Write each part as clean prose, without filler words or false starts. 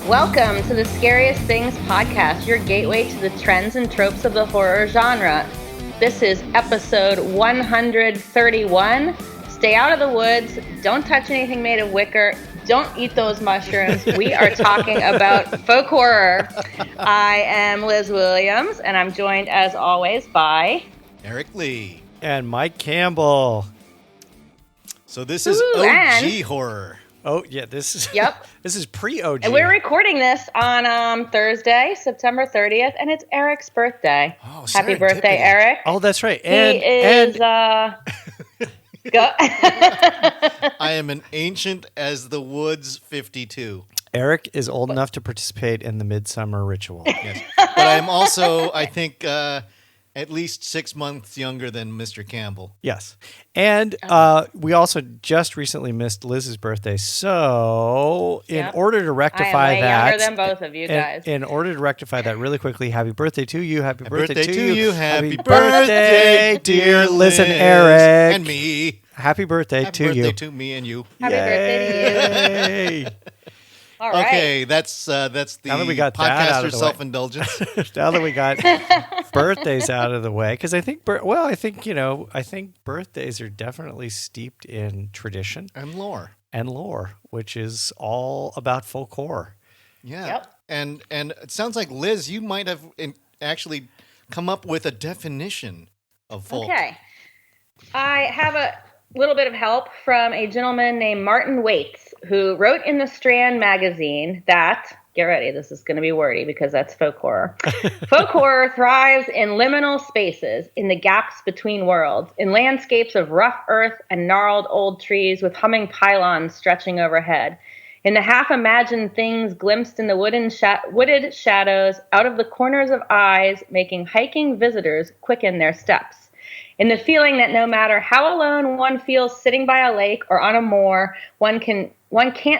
Welcome to the Scariest Things podcast, your gateway to the trends and tropes of the horror genre. This is episode 131. Stay out of the woods. Don't touch anything made of wicker. Don't eat those mushrooms. We are talking about folk horror. I am Liz Williams, and I'm joined, as always, by Eric Lee and Mike Campbell. So this is OG horror. Oh yeah, this is Yep. This is pre-OG. And we're recording this on Thursday, September 30th, and it's Eric's birthday. Oh, happy birthday, Eric! Oh, that's right. He is. Go. I am an ancient as the woods 52. Eric is old enough to participate in the midsummer ritual. Yes, but I am also, I think, at least 6 months younger than Mr. Campbell. Yes, and we also just recently missed Liz's birthday. So, in order to rectify I am way that, younger than both of you guys. In order to rectify that really quickly, happy birthday to you! Happy Birthday to you! Happy birthday, dear Liz and Eric, and me. Happy birthday to you! Happy birthday to me and you. Happy birthday to you! All right. Okay, that's the now that we got podcaster self-indulgence. Now that we got birthdays out of the way, because I think birthdays are definitely steeped in tradition and lore, which is all about folk horror. Yeah. Yep. And it sounds like, Liz, you might have actually come up with a definition of folk. Okay. I have a little bit of help from a gentleman named Martin Waits, who wrote in the Strand magazine that, get ready, this is going to be wordy because that's folk horror. Folk horror thrives in liminal spaces, in the gaps between worlds, in landscapes of rough earth and gnarled old trees with humming pylons stretching overhead, in the half-imagined things glimpsed in the wooded shadows out of the corners of eyes, making hiking visitors quicken their steps. In the feeling that no matter how alone one feels sitting by a lake or on a moor, one can't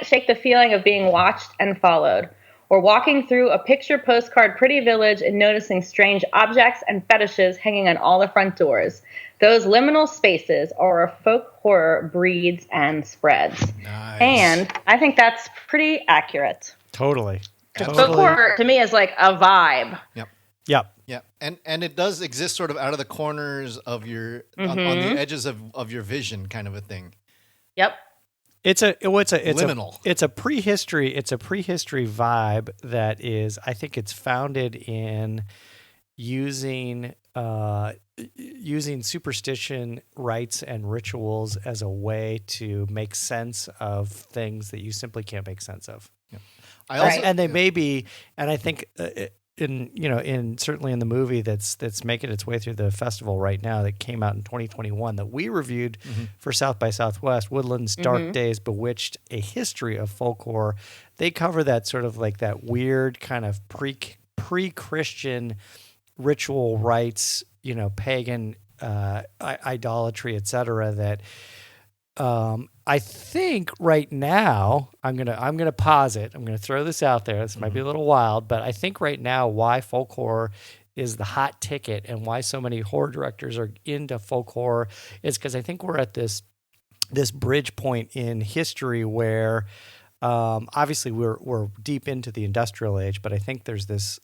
shake the feeling of being watched and followed, or walking through a picture postcard pretty village and noticing strange objects and fetishes hanging on all the front doors. Those liminal spaces are where folk horror breeds and spreads. Nice. And I think that's pretty accurate. Totally. Folk horror to me is like a vibe. Yep. Yep. Yeah, and it does exist sort of out of the corners of your on the edges of your vision, kind of a thing. Yep. It's liminal. It's a prehistory vibe that is, I think it's founded in using superstition, rites, and rituals as a way to make sense of things that you simply can't make sense of. Yeah. I think. Certainly in the movie that's making its way through the festival right now, that came out in 2021, that we reviewed for South by Southwest, Woodland's Dark Days Bewitched, A History of Folk Horror. They cover that sort of like that weird kind of pre-Christian ritual rites, pagan idolatry, etc. That I think right now I'm gonna posit. I'm gonna throw this out there. This might be a little wild, but I think right now why folk horror is the hot ticket and why so many horror directors are into folk horror is because I think we're at this bridge point in history where obviously we're deep into the industrial age, but I think there's this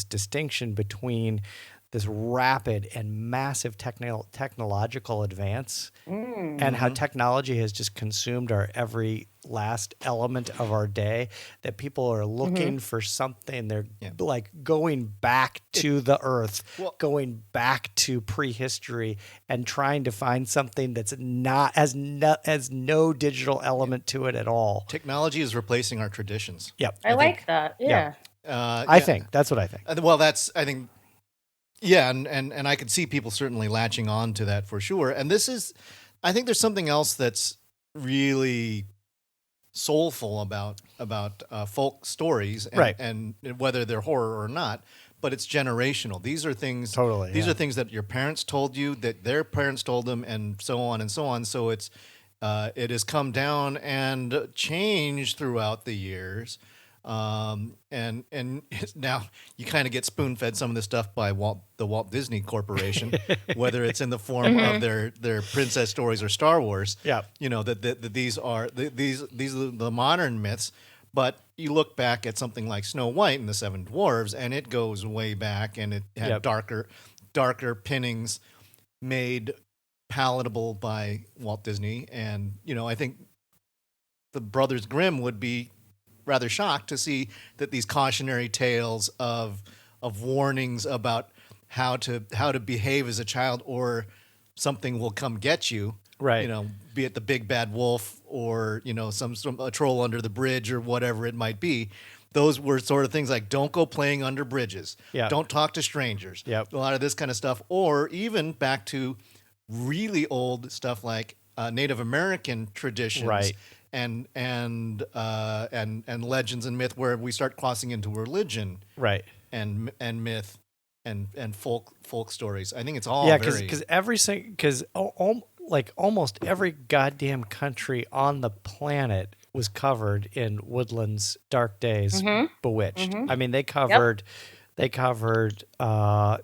distinction between this rapid and massive technological advance and how technology has just consumed our every last element of our day, that people are looking for something. They're like going back to the earth, going back to prehistory and trying to find something that's has no digital element to it at all. Technology is replacing our traditions. Yep. I like that. Yeah. I think that's what I think. Well, I think. Yeah, and I could see people certainly latching on to that for sure. And I think there's something else that's really soulful about folk stories, and whether they're horror or not. But it's generational. These are things. Totally. These are things that your parents told you, that their parents told them, and so on and so on. So it has come down and changed throughout the years. And now you kind of get spoon-fed some of this stuff by the Walt Disney Corporation, whether it's in the form of their princess stories or Star Wars. Yeah, that these are the modern myths. But you look back at something like Snow White and the Seven Dwarves, and it goes way back, and it had darker pinnings made palatable by Walt Disney. And, I think the Brothers Grimm would be rather shocked to see that these cautionary tales of warnings about how to behave as a child, or something will come get you. Right. Be it the big bad wolf, or some a troll under the bridge, or whatever it might be. Those were sort of things like, don't go playing under bridges. Yeah. Don't talk to strangers. Yep. A lot of this kind of stuff, or even back to really old stuff like Native American traditions, right, and legends and myth, where we start crossing into religion, right, and myth and folk stories. I think it's all because like almost every goddamn country on the planet was covered in Woodland's Dark Days, Bewitched. I mean, they covered the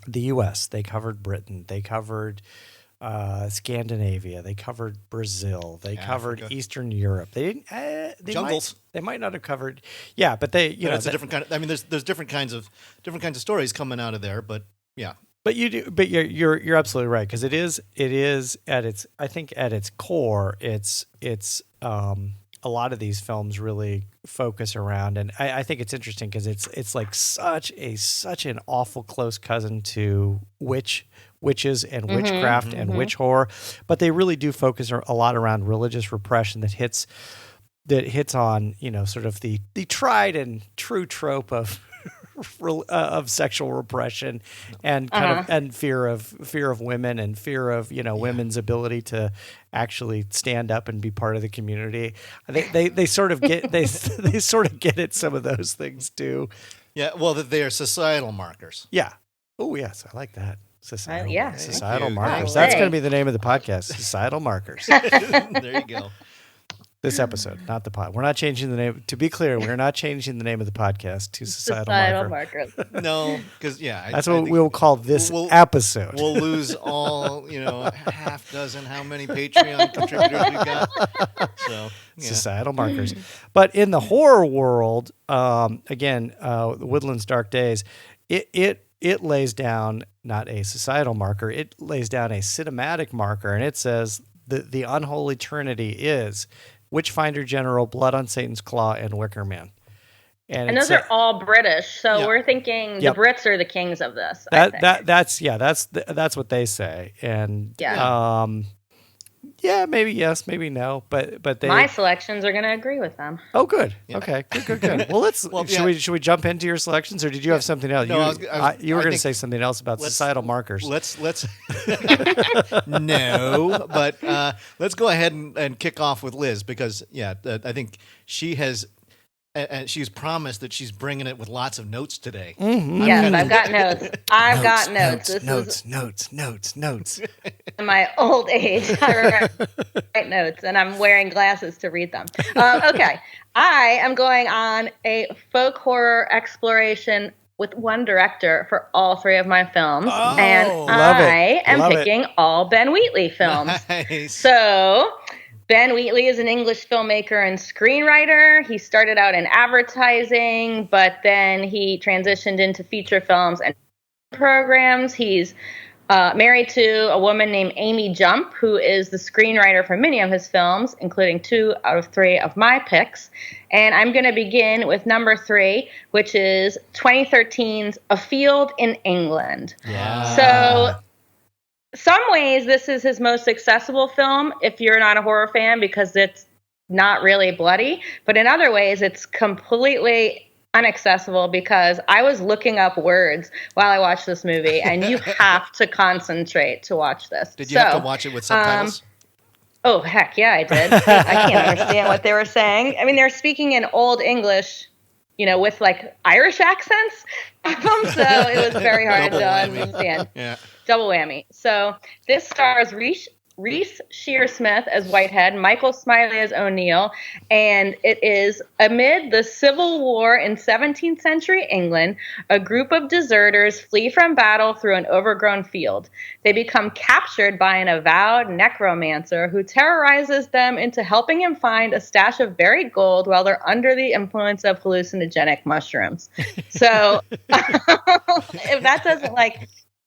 U.S., they covered Britain, they covered Scandinavia, they covered Brazil, they covered Eastern Europe. They didn't. Jungles. They might not have covered. Yeah, but they. It's a different kind of. I mean, there's different kinds of stories coming out of there, but yeah. But you're absolutely right, because it is at its, I think at its core, it's a lot of these films really focus around, and I think it's interesting because it's like such an awful close cousin to witches and witchcraft and witch horror, but they really do focus a lot around religious repression that hits on sort of the tried and true trope of sexual repression and kind of and fear of women, and fear of women's ability to actually stand up and be part of the community. They sort of get they sort of get at some of those things too. Yeah, well, that they are societal markers. Yeah. Oh yes, I like that. Societal markers. Wow. That's going to be the name of the podcast. Societal markers. There you go. This episode, not the pod. We're not changing the name. To be clear, we're not changing the name of the podcast to Societal Marker. No, because that's what we'll call this episode. We'll lose all half dozen how many Patreon contributors we got. So Societal markers. But in the horror world, again, Woodland's Dark Days, it lays down not a societal marker. It lays down a cinematic marker, and it says the unholy trinity is Witchfinder General, Blood on Satan's Claw, and Wicker Man. And those are all British, so we're thinking the Brits are the kings of this. That's what they say, and maybe yes, maybe no, but they. My selections are going to agree with them. Oh, good. Yeah. Okay, good. Well, should we jump into your selections, or did you have something else? No, you were going to say something else about societal markers. Let's no, but let's go ahead and kick off with Liz, because I think she has. And she's promised that she's bringing it with lots of notes today. Mm-hmm. Yes, I've got notes. I've got notes. In my old age, I write notes, and I'm wearing glasses to read them. Okay, I am going on a folk horror exploration with one director for all three of my films, and I am picking all Ben Wheatley films. Nice. So Ben Wheatley is an English filmmaker and screenwriter. He started out in advertising, but then he transitioned into feature films and programs. He's married to a woman named Amy Jump, who is the screenwriter for many of his films, including 2 out of 3 of my picks. And I'm going to begin with number 3, which is 2013's A Field in England. Yeah. So some ways, this is his most accessible film if you're not a horror fan, because it's not really bloody. But in other ways, it's completely inaccessible, because I was looking up words while I watched this movie, and you have to concentrate to watch this. Did you have to watch it with subtitles? Oh, heck yeah, I did. I can't understand what they were saying. I mean, they're speaking in Old English, with like Irish accents. So it was very hard to understand. Yeah. Double whammy. So this stars Reese Shearsmith as Whitehead, Michael Smiley as O'Neill, and it is amid the Civil War in 17th century England, a group of deserters flee from battle through an overgrown field. They become captured by an avowed necromancer who terrorizes them into helping him find a stash of buried gold while they're under the influence of hallucinogenic mushrooms. So if that doesn't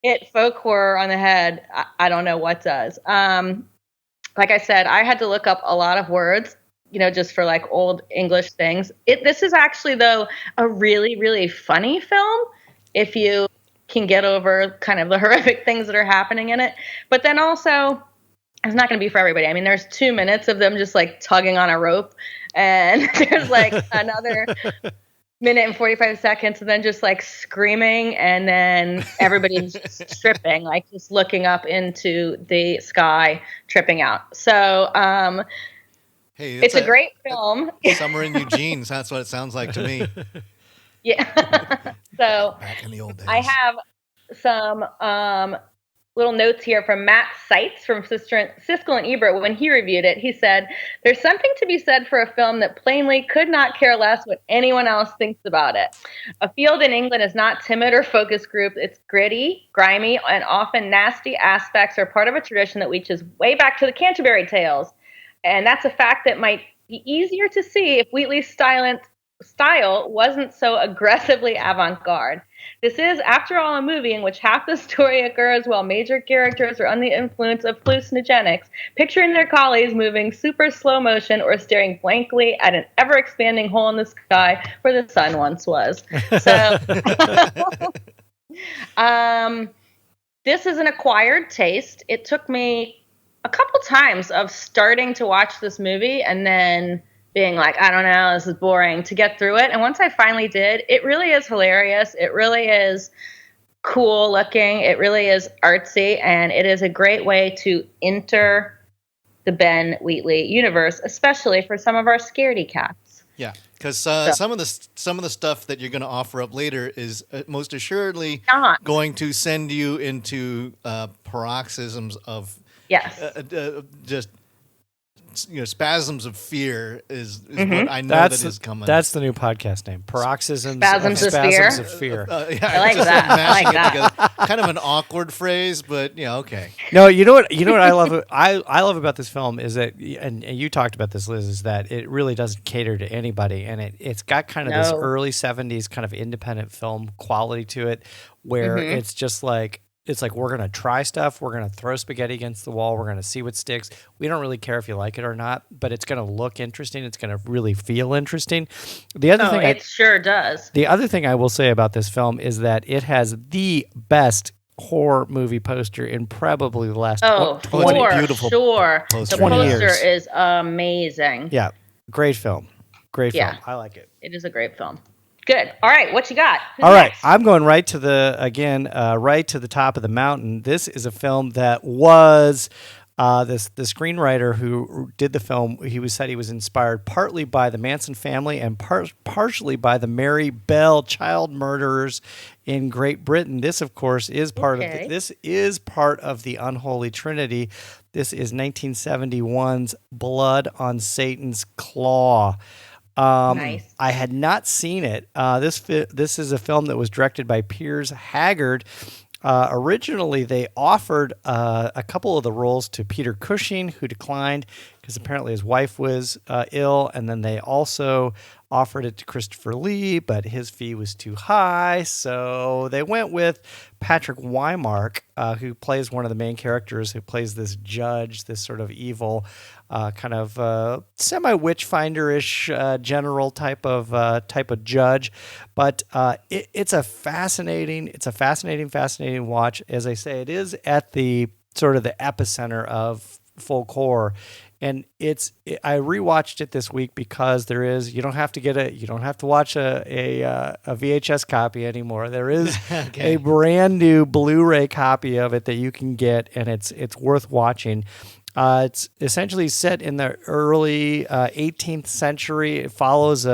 hit folk horror on the head, I don't know what does. Like I said, I had to look up a lot of words, just for old English things. This is actually, though, a really, really funny film if you can get over kind of the horrific things that are happening in it. But then also, it's not going to be for everybody. I mean, there's 2 minutes of them just tugging on a rope, and there's another minute and 45 seconds and then just screaming, and then everybody's just tripping, just looking up into the sky, tripping out. So hey, it's a great film. Summer in Eugene, that's what it sounds like to me. Yeah. So back in the old days. I have some little notes here from Matt Seitz from Siskel and Ebert. When he reviewed it, he said, "There's something to be said for a film that plainly could not care less what anyone else thinks about it. A field in England is not timid or focus group. It's gritty, grimy, and often nasty aspects are part of a tradition that reaches way back to the Canterbury Tales. And that's a fact that might be easier to see if Wheatley's style wasn't so aggressively avant-garde. This is, after all, a movie in which half the story occurs while major characters are under the influence of hallucinogenics, picturing their colleagues moving super slow motion or staring blankly at an ever-expanding hole in the sky where the sun once was." So, this is an acquired taste. It took me a couple times of starting to watch this movie and then being I don't know, this is boring, to get through it. And once I finally did, it really is hilarious. It really is cool looking. It really is artsy. And it is a great way to enter the Ben Wheatley universe, especially for some of our scaredy cats. Yeah, because some of the stuff that you're going to offer up later is most assuredly going to send you into paroxysms of just spasms of fear is what I know that is coming. That's the new podcast name. Paroxysms of fear. Yeah, I like that. I like that. Kind of an awkward phrase, but okay. No, you know what I love. I love about this film is that, and you talked about this, Liz, is that it really doesn't cater to anybody, and it's got kind of this early '70s kind of independent film quality to it, where it's just it's we're going to try stuff. We're going to throw spaghetti against the wall. We're going to see what sticks. We don't really care if you like it or not, but it's going to look interesting. It's going to really feel interesting. The other thing it sure does. The other thing I will say about this film is that it has the best horror movie poster in probably the last 20 beautiful sure. Poster. The poster years. is amazing. Yeah. Great film. Film. I like it. It is a great film. Good. All right, what you got? All right, I'm going right to the top of the mountain. This is a film that was the screenwriter who did the film. He said he was inspired partly by the Manson family and partially by the Mary Bell child murderers in Great Britain. This, of course, is part of the unholy trinity. This is 1971's Blood on Satan's Claw. Nice. I had not seen it. This is a film that was directed by Piers Haggard. Originally, they offered a couple of the roles to Peter Cushing, who declined because apparently his wife was ill, and then they also offered it to Christopher Lee, but his fee was too high, so they went with Patrick Wymark, who plays one of the main characters, who plays this judge, this sort of evil, kind of semi-witch finder-ish general type of judge. But it's a fascinating watch. As I say, it is at the sort of the epicenter of folk horror. And I rewatched it this week because you don't have to watch a VHS copy anymore. There is a brand new Blu-ray copy of it that you can get, and it's worth watching. It's essentially set in the early 18th century. It follows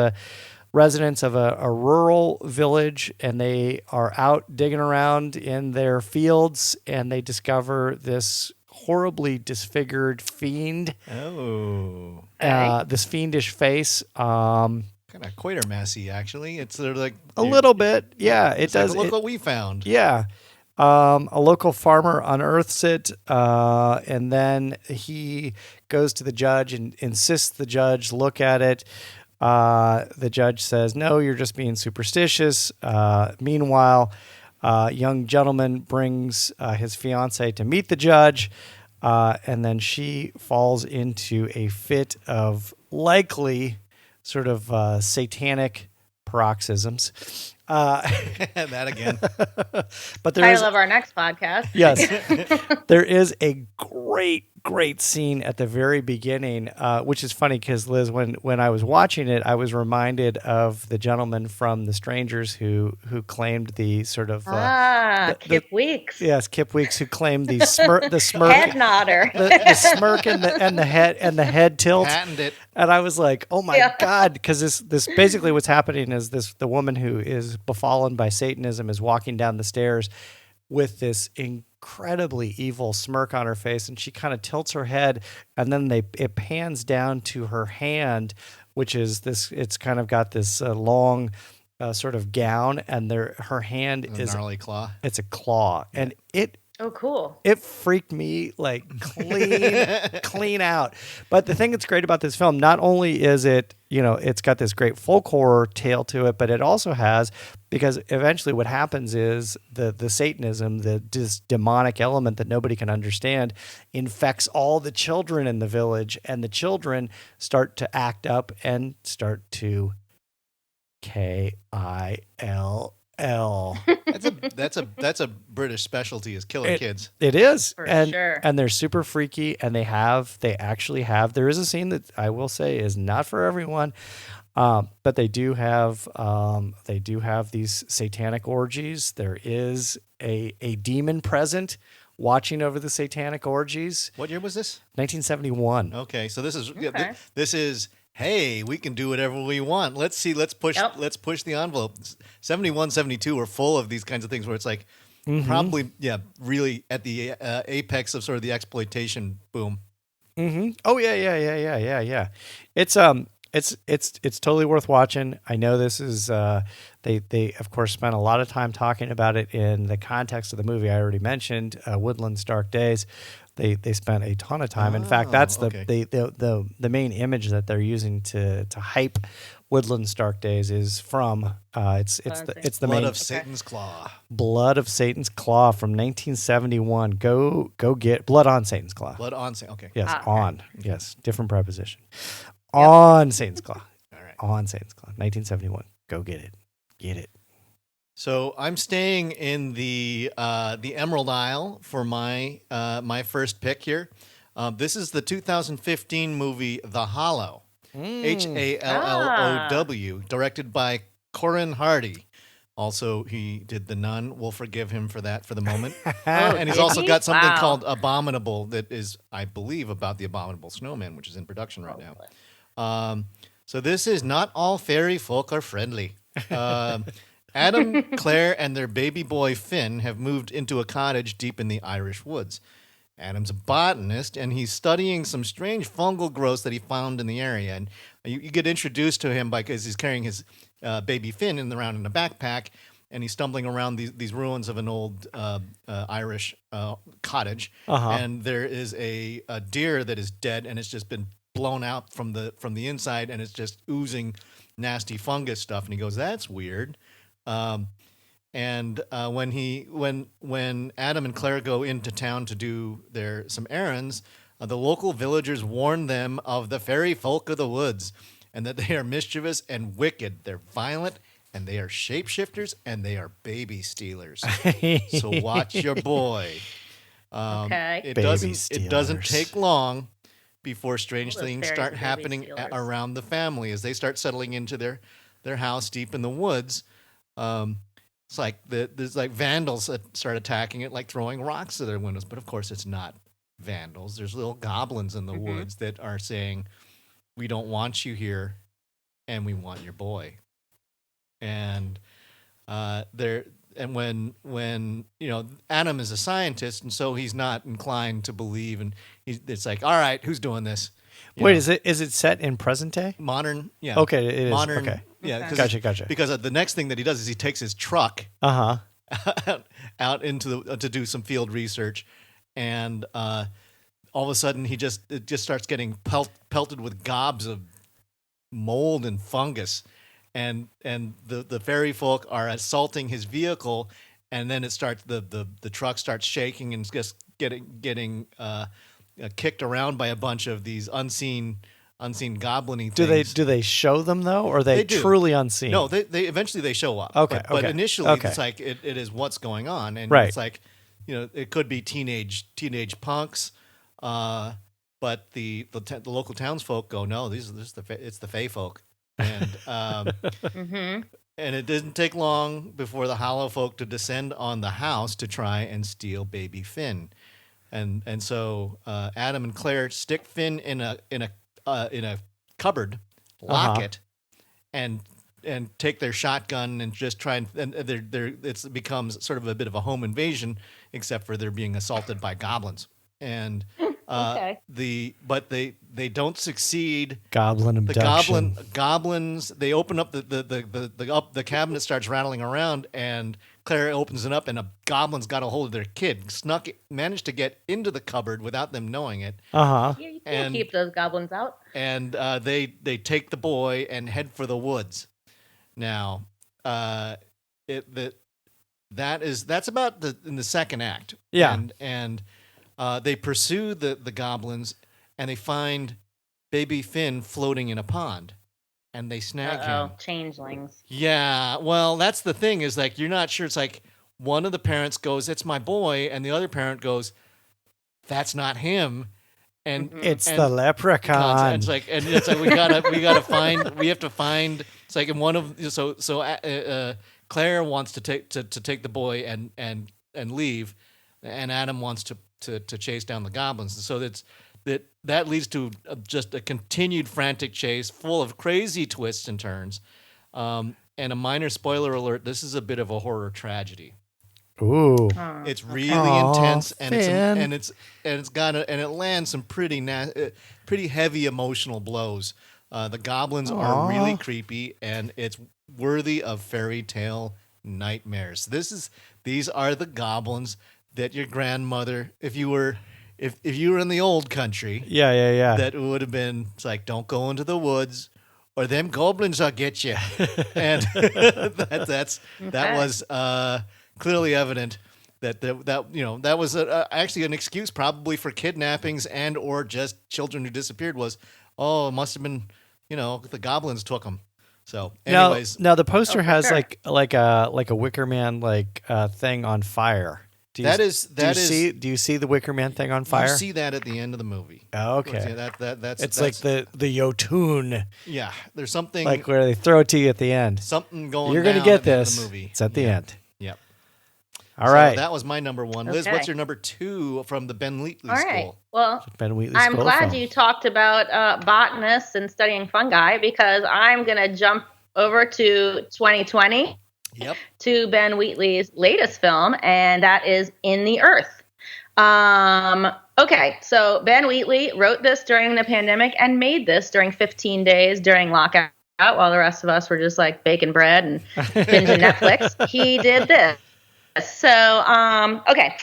residents of a rural village, and they are out digging around in their fields, and they discover this horribly disfigured fiend. Oh. This fiendish face. Kind of Quatermassy, actually. It's sort of like A little bit. Yeah, it it's does. Like, look what we found. Yeah. A local farmer unearths it, and then he goes to the judge and insists the judge look at it. The judge says, no, you're just being superstitious. Meanwhile, young gentleman brings his fiancée to meet the judge, and then she falls into a fit of likely sort of satanic paroxysms. That again. But title of our next podcast. Yes. There is a great scene at the very beginning, which is funny because, Liz, when I was watching it, I was reminded of the gentleman from The Strangers who claimed the sort of Kip Weeks. Yes, Kip Weeks, who claimed the smirk head nodder, the smirk and the head tilt. Patented it. And I was like, oh my God, because this basically what's happening is the woman who is befallen by Satanism is walking down the stairs with this incredibly evil smirk on her face, and she kind of tilts her head, and then it pans down to her hand, which is this. It's kind of got this long sort of gown, and her hand is a gnarly claw. It's a claw, and it. Oh, cool. It freaked me like clean out. But the thing that's great about this film, not only is it, it's got this great folk horror tale to it, but it also has, because eventually what happens is the Satanism, this demonic element that nobody can understand, infects all the children in the village, and the children start to act up and start to KILL. That's a British specialty, is killing kids. It is. For and sure. And they're super freaky, and they actually have, there is a scene that I will say is not for everyone. But they do have these satanic orgies. There is a demon present watching over the satanic orgies. What year was this? 1971. Okay, so this is hey, we can do whatever we want. Let's push the envelope. 71, 72 were full of these kinds of things where it's like probably really at the apex of sort of the exploitation boom. Mm-hmm. Oh yeah. It's totally worth watching. I know this is they of course spent a lot of time talking about it in the context of the movie I already mentioned, Woodland's Dark Days. They spent a ton of time. In fact, that's the main image that they're using to hype Woodland's Dark Days is from it's the Blood main of Satan's Claw. Blood of Satan's Claw from 1971. Go get Blood on Satan's Claw. Blood on Satan. Okay. Yes, on. Yes, different preposition. Yep. On Satan's Claw. All right. On Satan's Claw. 1971. Go get it. Get it. So I'm staying in the Emerald Isle for my my first pick here. This is the 2015 movie The Hollow, HALLOW, directed by Corin Hardy. Also, he did The Nun. We'll forgive him for that for the moment. And he's also got something called Abominable that is, I believe, about the Abominable Snowman, which is in production right now. So this is not all fairy folk are friendly. Adam, Claire, and their baby boy Finn have moved into a cottage deep in the Irish woods. Adam's a botanist, and he's studying some strange fungal growths that he found in the area. And you get introduced to him because he's carrying his baby Finn around in a backpack, and he's stumbling around these ruins of an old Irish cottage. And there is a deer that is dead, and it's just been blown out from the inside, and it's just oozing nasty fungus stuff. And he goes, "That's weird." When Adam and Claire go into town to do some errands, the local villagers warn them of the fairy folk of the woods, and that they are mischievous and wicked. They're violent, and they are shapeshifters, and they are baby stealers. So watch your boy. Okay. It doesn't take long before strange things start happening around the family as they start settling into their house deep in the woods. It's like there's like vandals that start attacking it, like throwing rocks at their windows. But of course, it's not vandals. There's little goblins in the woods that are saying, "We don't want you here, and we want your boy." And and when Adam is a scientist, and so he's not inclined to believe, and it's like, all right, who's doing this? Wait, is it set in present day? Modern? Yeah. Okay, it is. Modern. Okay. Yeah. Gotcha. Because the next thing that he does is he takes his truck out into to do some field research, and all of a sudden it just starts getting pelted with gobs of mold and fungus, and the fairy folk are assaulting his vehicle, and then the truck starts shaking and just getting kicked around by a bunch of these unseen goblin-y things. Do they show them though, or are they truly unseen? No, they eventually they show up. Okay, but initially it's like it is what's going on, and it's like it could be teenage punks, but the local townsfolk go, no, it's the Fey folk, and and it didn't take long before the Hollow folk to descend on the house to try and steal baby Finn. And so Adam and Claire stick Finn in a cupboard, lock it, and take their shotgun and just try and it becomes sort of a bit of a home invasion, except for they're being assaulted by goblins. And but they don't succeed. Goblin abduction. Goblins. They open up the cabinet starts rattling around, and Claire opens it up, and a goblin's got a hold of their kid. Managed to get into the cupboard without them knowing it. Yeah, you can't keep those goblins out. And they take the boy and head for the woods. Now, that's about in the second act. Yeah, and they pursue the goblins, and they find baby Finn floating in a pond, and they snag him. Changelings. Yeah, well, that's the thing, is like you're not sure. It's like one of the parents goes, "It's my boy," and the other parent goes, "That's not him." And it's the leprechaun. It's like we have to find. It's like in one of Claire wants to take the boy and leave, and Adam wants to chase down the goblins. And so that leads to just a continued frantic chase full of crazy twists and turns. And a minor spoiler alert: this is a bit of a horror tragedy. Ooh, it's really intense, and it lands some pretty heavy emotional blows. The goblins are really creepy, and it's worthy of fairy tale nightmares. These are the goblins that your grandmother, if you were in the old country, that would have been. It's like, don't go into the woods, or them goblins will get you. And that was clearly evident that was actually an excuse probably for kidnappings and or just children who disappeared. It must have been the goblins took them. So anyways, now the poster has like a Wicker Man thing on fire. Do you see the Wicker Man thing on fire? You see that at the end of the movie. Oh, okay. That's like the Yotun. Yeah, there's something like where they throw it to you at the end. Something going. You're going to get this. The movie. It's at the end. Yep. All right. That was my number one. Liz, what's your number two from the Ben Wheatley School? All right. Well, Ben Wheatley I'm School glad film. you talked about botanists and studying fungi, because I'm going to jump over to 2020 to Ben Wheatley's latest film, and that is In the Earth. Okay, so Ben Wheatley wrote this during the pandemic and made this during 15 days during lockout while the rest of us were just like baking bread and binging Netflix. He did this. So, okay,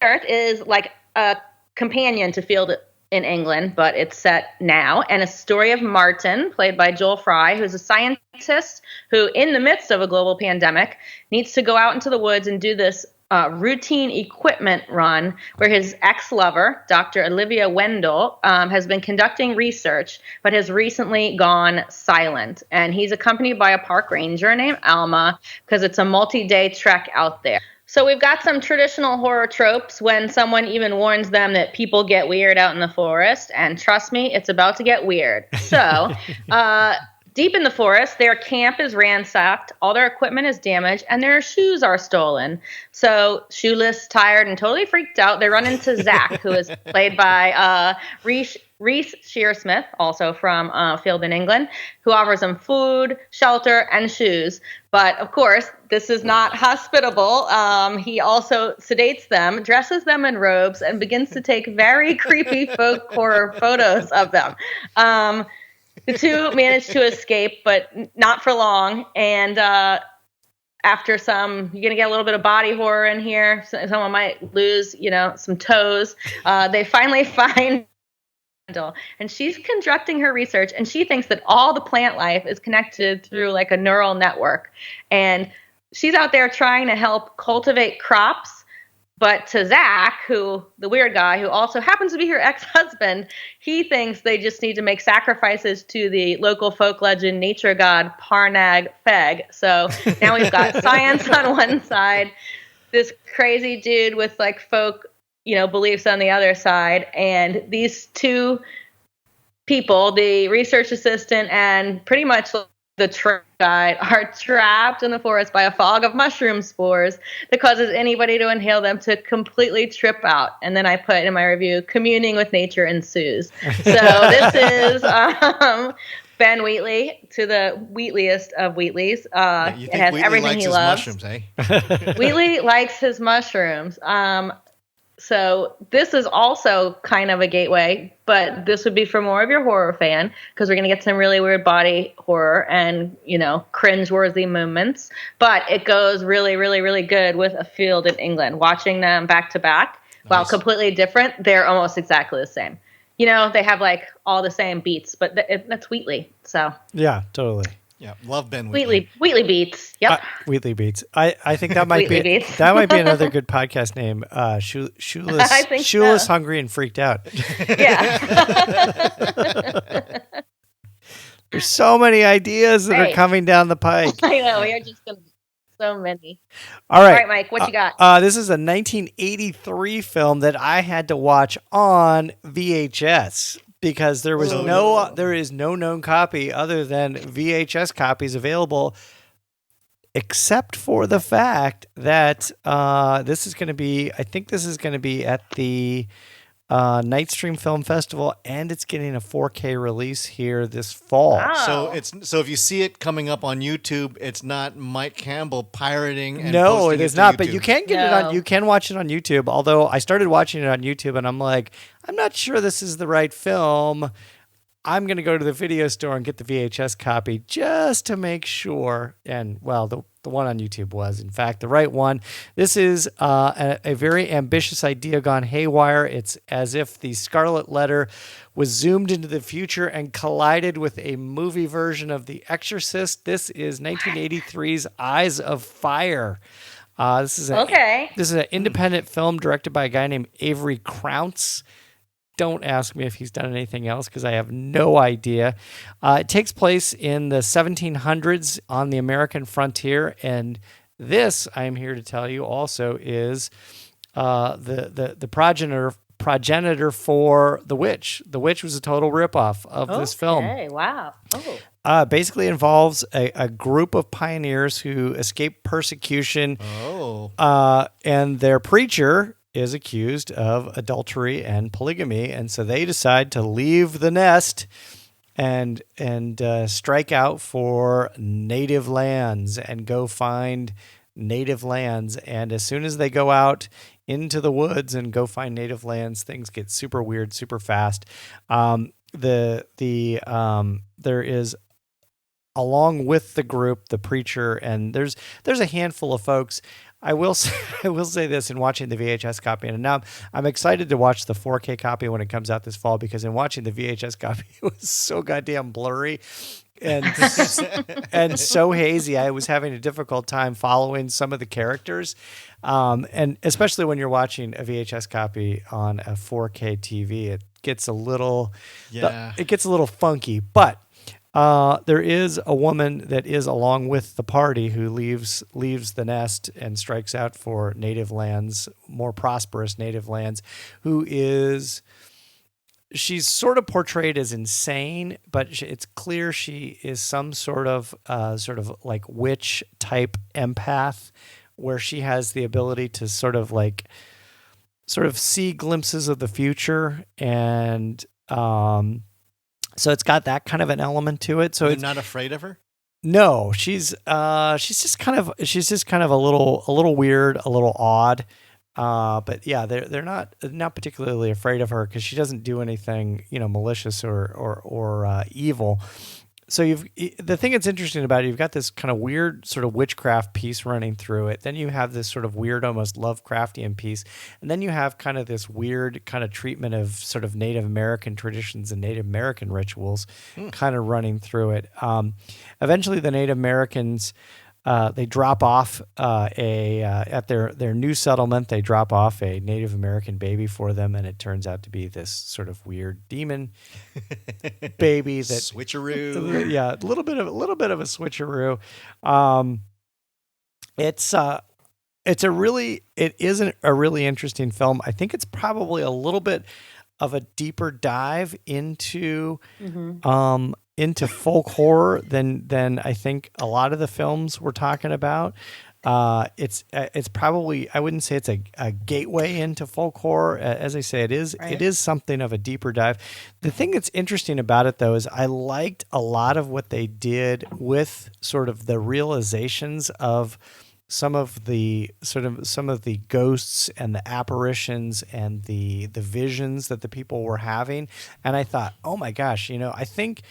Earth is like a companion to Field in England, but it's set now, and a story of Martin, played by Joel Fry, who's a scientist who, in the midst of a global pandemic, needs to go out into the woods and do this routine equipment run where his ex-lover, Dr. Olivia Wendell, has been conducting research, but has recently gone silent. And he's accompanied by a park ranger named Alma, because it's a multi-day trek out there. So we've got some traditional horror tropes when someone even warns them that people get weird out in the forest. And trust me, it's about to get weird. So deep in the forest, their camp is ransacked, all their equipment is damaged, and their shoes are stolen. So shoeless, tired, and totally freaked out, they run into Zach, who is played by Reese Shearsmith, also from Field in England, who offers them food, shelter, and shoes. But of course, this is not hospitable. He also sedates them, dresses them in robes, and begins to take very creepy folk horror photos of them. The two manage to escape, but not for long. And after you're going to get a little bit of body horror in here. Someone might lose, some toes. They finally find, and she's conducting her research, and she thinks that all the plant life is connected through like a neural network. And she's out there trying to help cultivate crops. But to Zach, the weird guy, who also happens to be her ex-husband, he thinks they just need to make sacrifices to the local folk legend nature god Parnag Feg. So now we've got science on one side, this crazy dude with like folk, beliefs on the other side, and these two people, the research assistant and pretty much the trail guide, are trapped in the forest by a fog of mushroom spores that causes anybody to inhale them to completely trip out. And then I put in my review, communing with nature ensues. So this is Ben Wheatley, to the Wheatliest of Wheatleys. You it think has Wheatley everything likes he his loves. mushrooms, eh? Wheatley likes his mushrooms. So this is also kind of a gateway, but this would be for more of your horror fan, because we're going to get some really weird body horror and, cringe-worthy moments. But it goes really, really, really good with A Field in England. Watching them back to back, while completely different, they're almost exactly the same. They have like all the same beats, but that's Wheatley. So yeah, totally. Yeah, love Ben Wheatley. Wheatley beats. Yep. Wheatley beats. I think that might Wheatley be beats. that might be another good podcast name. Shoeless, Hungry, and Freaked Out. Yeah. There's so many ideas that are coming down the pike. I know, we are just going to so many. All right, Mike, what you got? This is a 1983 film that I had to watch on VHS. Because there is no known copy other than VHS copies available, except for the fact that this is going to be at the Nightstream Film Festival, and it's getting a 4K release here this fall. Wow. So if you see it coming up on YouTube, it's not Mike Campbell pirating. And no, it is not. YouTube. But you can get it on. You can watch it on YouTube. Although I started watching it on YouTube, and I'm like, I'm not sure this is the right film. I'm going to go to the video store and get the VHS copy just to make sure. And, well, the one on YouTube was, in fact, the right one. This is a very ambitious idea gone haywire. It's as if the Scarlet Letter was zoomed into the future and collided with a movie version of The Exorcist. This is 1983's Eyes of Fire. This is an independent film directed by a guy named Avery Crounce. Don't ask me if he's done anything else because I have no idea. It takes place in the 1700s on the American frontier, and this, I am here to tell you, also is the progenitor for The Witch. The Witch was a total ripoff of this film. Okay, wow. Oh. Basically involves a group of pioneers who escaped persecution. And their preacher is accused of adultery and polygamy, and so they decide to leave the nest and strike out for native lands and go find native lands. And as soon as they go out into the woods and go find native lands, things get super weird, super fast. There is, along with the group, the preacher, and there's a handful of folks. I will say this in watching the VHS copy, and now I'm excited to watch the 4K copy when it comes out this fall, because in watching the VHS copy, it was so goddamn blurry and and so hazy. I was having a difficult time following some of the characters, and especially when you're watching a VHS copy on a 4K TV, it gets a little funky, but. There is a woman that is along with the party who leaves the nest and strikes out for native lands, more prosperous native lands, she's sort of portrayed as insane, but it's clear she is some sort of like witch type empath, where she has the ability to sort of see glimpses of the future and So it's got that kind of an element to it. So You're it's not afraid of her? no, she's just kind of a little weird, a little odd. But yeah, they're not particularly afraid of her because she doesn't do anything, malicious or evil. So the thing that's interesting about it, you've got this kind of weird sort of witchcraft piece running through it. Then you have this sort of weird, almost Lovecraftian piece, and then you have kind of this weird kind of treatment of sort of Native American traditions and Native American rituals, kind of running through it. Eventually, the Native Americans. They drop off at their new settlement. They drop off a Native American baby for them, and it turns out to be this sort of weird demon baby that switcheroo. Yeah, a little bit of a switcheroo. It isn't a really interesting film. I think it's probably a little bit of a deeper dive into folk horror than I think a lot of the films we're talking about. It's probably, I wouldn't say it's a gateway into folk horror. As I say, it is something of a deeper dive. The thing that's interesting about it, though, is I liked a lot of what they did with sort of the realizations of some of the ghosts and the apparitions and the visions that the people were having. And I thought, oh my gosh, I think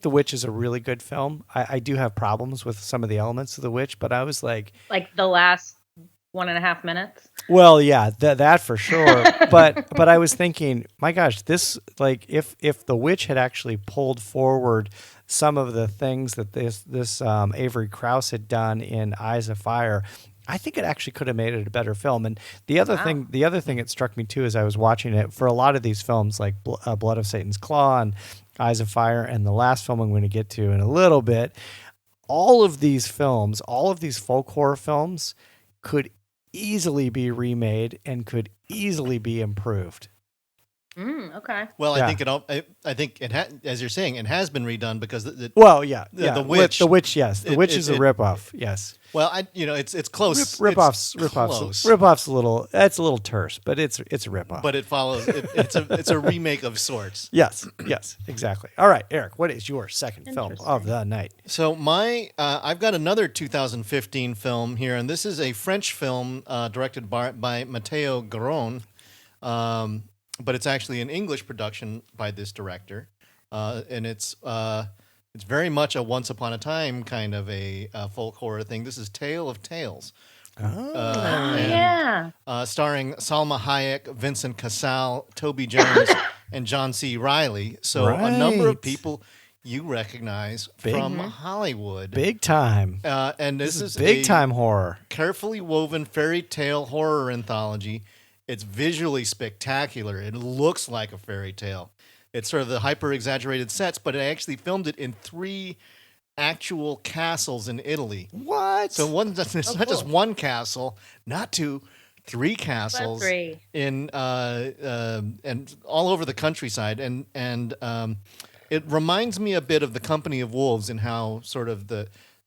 The Witch is a really good film. I do have problems with some of the elements of The Witch, but I was like the last 1.5 minutes. Well, yeah, that for sure. but I was thinking, my gosh, this if The Witch had actually pulled forward some of the things that this Avery Krauss had done in Eyes of Fire, I think it actually could have made it a better film. And the other thing that struck me too as I was watching it, for a lot of these films like Blood of Satan's Claw and Eyes of Fire, and the last film I'm going to get to in a little bit, all of these folk horror films could easily be remade and could easily be improved. Okay. Well, I think it as you're saying, it has been redone because the Witch. The Witch, yes. The Witch is a ripoff, yes. Well, it's close. Ripoff's a little terse, but it's a ripoff. But it follows. It's a remake of sorts. Yes, exactly. All right, Eric, what is your second film of the night? So I've got another 2015 film here, and this is a French film directed by Matteo Garonne. But it's actually an English production by this director, and it's very much a Once Upon a Time kind of a folk horror thing. This is Tale of Tales. Starring Salma Hayek, Vincent Cassel, Toby Jones, and John C. Reilly. So a number of people you recognize from Hollywood. Big time. And this is big time horror. Carefully woven fairy tale horror anthology. It's visually spectacular. It looks like a fairy tale. It's sort of the hyper-exaggerated sets, but it actually filmed it in 3 actual castles in Italy. What? So it's not just one castle, not 2, 3 castles. That's 3. In and all over the countryside, and it reminds me a bit of The Company of Wolves in how sort of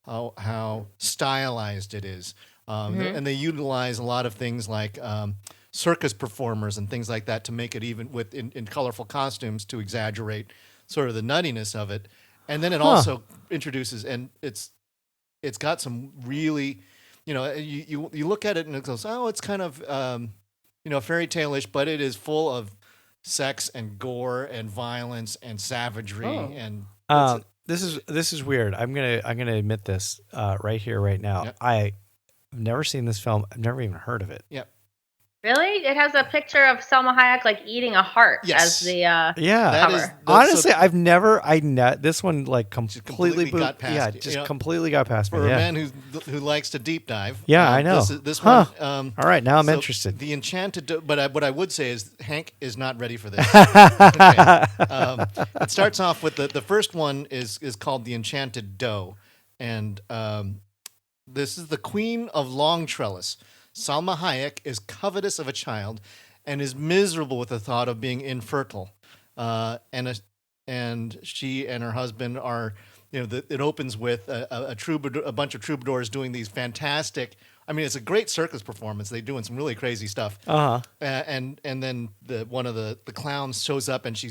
how stylized it is, and they utilize a lot of things like circus performers and things like that to make it even in colorful costumes to exaggerate sort of the nuttiness of it. And then it also introduces, and it's got some really, you look at it and it goes, oh, it's kind of fairy tale-ish, but it is full of sex and gore and violence and savagery and this is weird. I'm gonna admit this right here, right now. Yep. I've never seen this film. I've never even heard of it. Yep. Really? It has a picture of Salma Hayek eating a heart as the cover. Honestly, I've never. This one completely got past. Yeah, just completely got past me. For a man who likes to deep dive. Yeah, I know. This one. All right, now I'm interested. The Enchanted Doe, but what I would say is Hank is not ready for this. Okay. It starts off with the first one is called The Enchanted Doe, and this is the Queen of Long Trellis. Salma Hayek is covetous of a child and is miserable with the thought of being infertile. And she and her husband are, it opens with a bunch of troubadours doing these fantastic I mean, it's a great circus performance. They're doing some really crazy stuff. And then one of the clowns shows up and she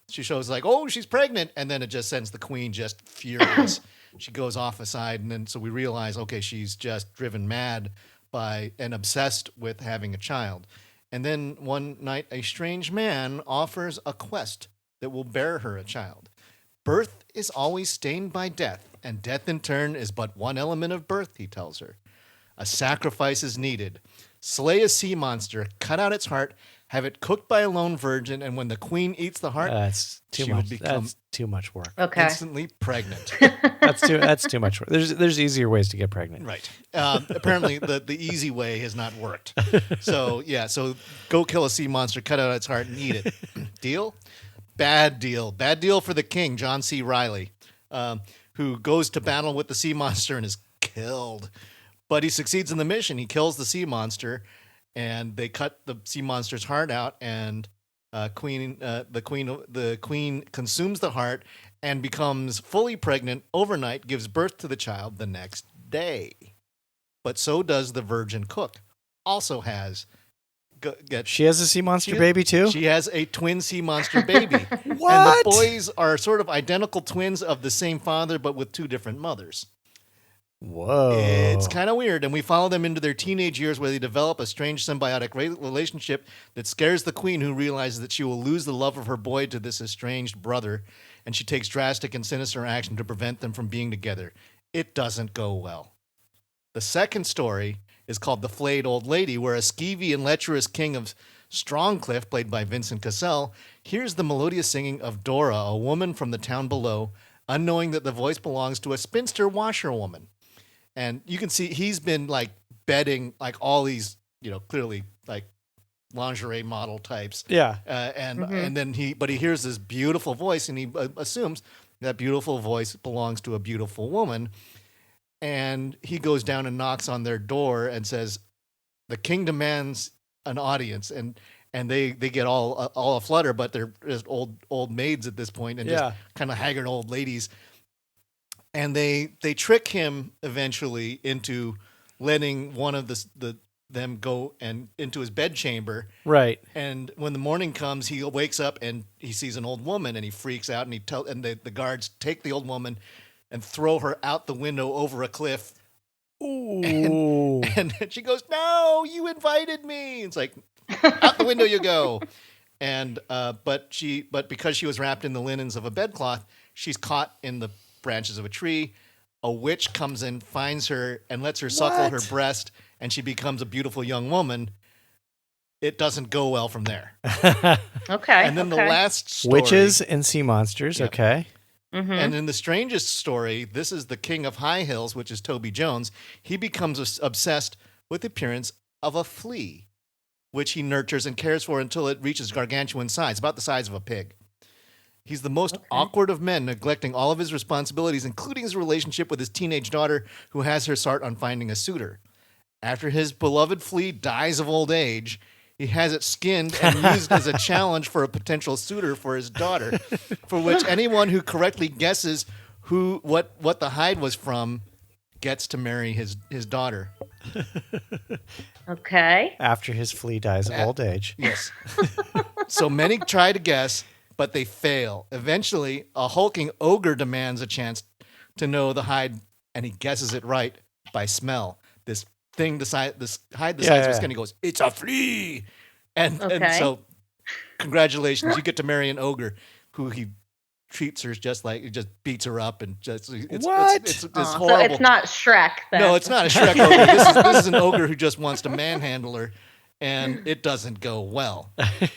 shows like, oh, she's pregnant, and then it just sends the queen just furious. She goes off aside, and then so we realize, okay, she's just driven mad by and obsessed with having a child. And then one night, a strange man offers a quest that will bear her a child. Birth is always stained by death, and death in turn is but one element of birth, he tells her. A sacrifice is needed. Slay a sea monster, cut out its heart, have it cooked by a lone virgin, and when the queen eats the heart, That's too she much. will become That's too much work. Okay. instantly pregnant. That's too much work. There's easier ways to get pregnant. Right. Apparently, the easy way has not worked. So go kill a sea monster, cut out its heart, and eat it. Deal? Bad deal. Bad deal for the king, John C. Reilly, who goes to battle with the sea monster and is killed. But he succeeds in the mission. He kills the sea monster, and they cut the sea monster's heart out, and the queen consumes the heart and becomes fully pregnant overnight, gives birth to the child the next day. But so does the virgin cook. Also has She has a sea monster baby too? She has a twin sea monster baby. What? And the boys are sort of identical twins of the same father, but with two different mothers. Whoa. It's kind of weird. And we follow them into their teenage years where they develop a strange symbiotic relationship that scares the queen, who realizes that she will lose the love of her boy to this estranged brother. And she takes drastic and sinister action to prevent them from being together. It doesn't go well. The second story is called The Flayed Old Lady, where a skeevy and lecherous king of Strongcliff, played by Vincent Cassell, hears the melodious singing of Dora, a woman from the town below, unknowing that the voice belongs to a spinster washerwoman. And you can see he's been like bedding like all these, clearly like lingerie model types. Yeah. And then he hears this beautiful voice, and he assumes that beautiful voice belongs to a beautiful woman. And he goes down and knocks on their door and says, the king demands an audience. And they get all aflutter, but they're just old maids at this point, and just kind of haggard old ladies. And they trick him eventually into letting one of them go and into his bedchamber. Right. And when the morning comes, he wakes up and he sees an old woman, and he freaks out, and the guards take the old woman and throw her out the window over a cliff. Ooh. And she goes, "No, you invited me." It's like, out the window you go. And but because she was wrapped in the linens of a bedcloth, she's caught in the branches of a tree. A witch comes in, finds her, and lets her suckle her breast, and she becomes a beautiful young woman. It doesn't go well from there. Okay. And then the last story, witches and sea monsters. Yep. Okay. Mm-hmm. And in the strangest story, this is the King of High Hills, which is Toby Jones. He becomes obsessed with the appearance of a flea, which he nurtures and cares for until it reaches gargantuan size, about the size of a pig. He's the most awkward of men, neglecting all of his responsibilities, including his relationship with his teenage daughter, who has her start on finding a suitor. After his beloved flea dies of old age, he has it skinned and used as a challenge for a potential suitor for his daughter, for which anyone who correctly guesses what the hide was from gets to marry his daughter. Okay. After his flea dies of old age. Yes. So many try to guess, but they fail. Eventually, a hulking ogre demands a chance to know the hide, and he guesses it right by smell. This hide the size of his skin. He goes, "It's a flea," and so, congratulations, you get to marry an ogre who he treats her just beats her up, and it's horrible. So it's not Shrek, then. No, it's not a Shrek ogre. This is an ogre who just wants to manhandle her, and it doesn't go well.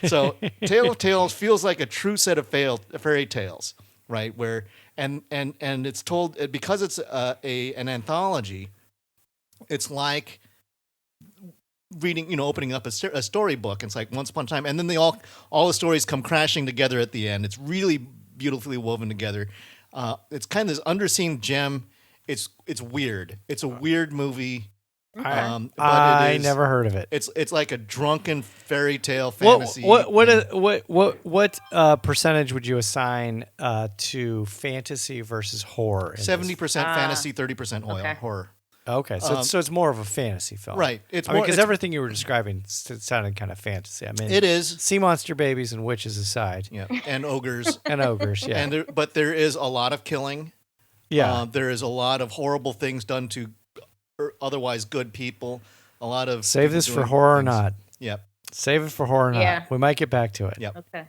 So Tale of Tales feels like a true set of fairy tales, right? Where and it's told because it's an anthology. It's like reading, opening up a storybook. It's like Once Upon a Time, and then all the stories come crashing together at the end. It's really beautifully woven together. It's kind of this underseen gem. It's weird. It's a weird movie. Okay. But I never heard of it. It's like a drunken fairy tale fantasy. What percentage would you assign to fantasy versus horror? 70% fantasy, 30% horror. Okay, so it's more of a fantasy film, Right. It's I mean, more because it's- everything you were describing sounded kind of fantasy. I mean, It is. sea monster babies and witches aside, Yeah, and ogres. and ogres. Yeah, But there is a lot of killing. yeah. There is a lot of horrible things done to otherwise good people. A lot of Save people this for doing horror or things. not. Yep. Save it for horror or Yeah. not. We might get back to it. Yep. Okay.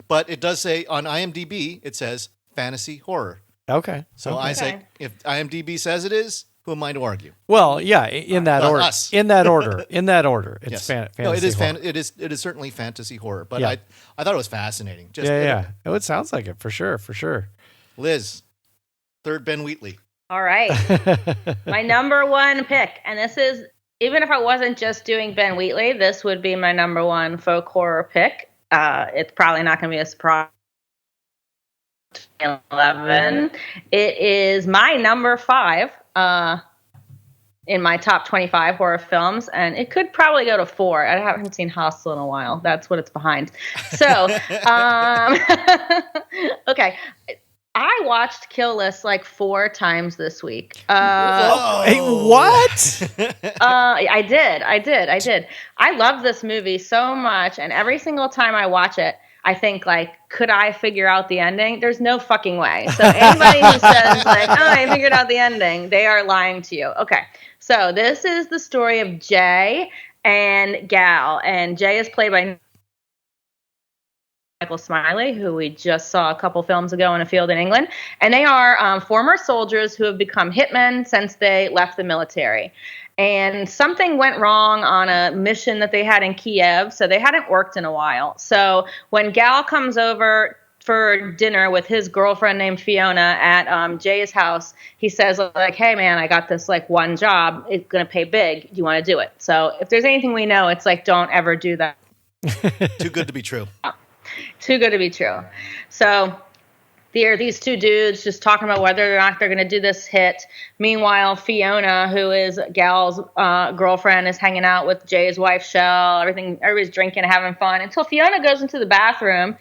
But it does say on IMDb, it says fantasy horror. Okay. So okay. I say, if IMDb says it is, who am I to argue? Well, yeah, in that order. Us. In that order. In that order. It's Yes. fantasy. No, it is horror. it is certainly fantasy horror. But Yeah. I thought it was fascinating. Just Yeah. Oh, it sounds like it for sure. For sure. Liz, third Ben Wheatley. All right. My number one pick, and this is, even if I wasn't just doing Ben Wheatley, this would be my number one folk horror pick. It's probably not going to be a surprise. 11. It is my number 5 in my top 25 horror films, and it could probably go to 4. I haven't seen Hostel in a while. That's what it's behind. So, okay. I watched Kill List like 4 times this week. Hey, what? I did. I love this movie so much, and every single time I watch it, I think, like, could I figure out the ending? There's no fucking way. So anybody who says, like, oh, I figured out the ending, they are lying to you. Okay, so this is the story of Jay and Gal, and Jay is played by Michael Smiley, who we just saw a couple films ago in A Field in England. And they are former soldiers who have become hitmen since they left the military. And something went wrong on a mission that they had in Kiev, so they hadn't worked in a while. So when Gal comes over for dinner with his girlfriend named Fiona at Jay's house, he says, like, hey, man, I got this, like, one job. It's going to pay big. Do you want to do it? So if there's anything we know, it's like, don't ever do that. Too good to be true. Too good to be true. So there are these 2 dudes just talking about whether or not they're going to do this hit. Meanwhile, Fiona, who is Gal's girlfriend, is hanging out with Jay's wife, Shell. Everybody's drinking, having fun, until Fiona goes into the bathroom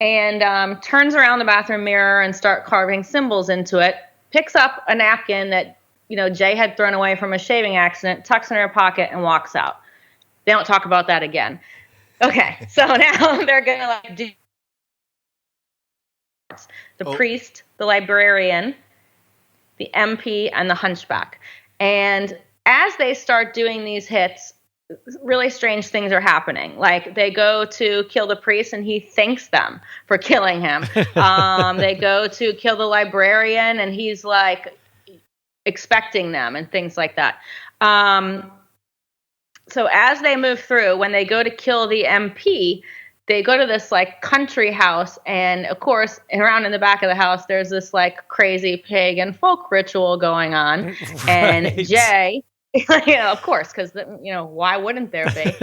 and turns around the bathroom mirror and start carving symbols into it, picks up a napkin that, Jay had thrown away from a shaving accident, tucks in her pocket, and walks out. They don't talk about that again. Okay, so now they're going to, like, do the priest, the librarian, the MP, and the hunchback. And as they start doing these hits, really strange things are happening. Like, they go to kill the priest, and he thanks them for killing him. They go to kill the librarian, and he's, like, expecting them and things like that. So as they move through, when they go to kill the MP, they go to this, like, country house, and of course, around in the back of the house, there's this, like, crazy pagan folk ritual going on. Right. And Jay, of course, because, why wouldn't there be?